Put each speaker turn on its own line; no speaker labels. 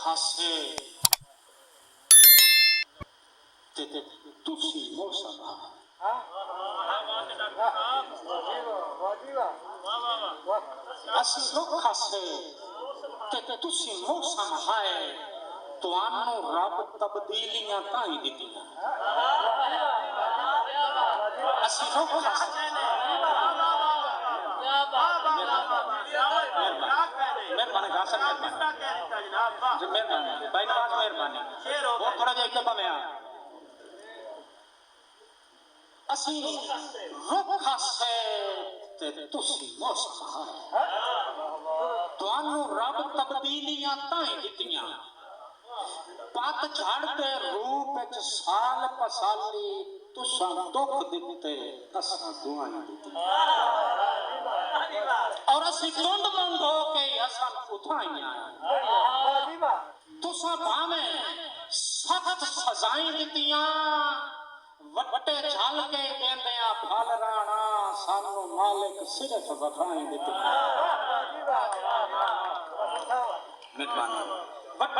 खासे ते तुसी मौसम असी रुख खासे ते तुसी मौसम है तुहानू रब तब्दीलियां ताई दित्तियां असी रुख खासे मेहरबानी गासन मेहरबानी भाई नवाज मेहरबानी वो थोड़ा जा इतना में असी रुख खासे ते तुसी मौसम है तुहानू रब तब्दीलियां ताई दित्तियां पत झड़ ते रूप च साल पसाली तुसा दुख दिते असा दुआएं दित्तियां और असी टुंड मुंड हो के असा उठाइयां तुसा भावे सख्त सजाएं दित्तियां वट्टे झल के देंदियां फल राणा सानू मालिक सिर्फ वखाएं दित्तियां मेहरबानी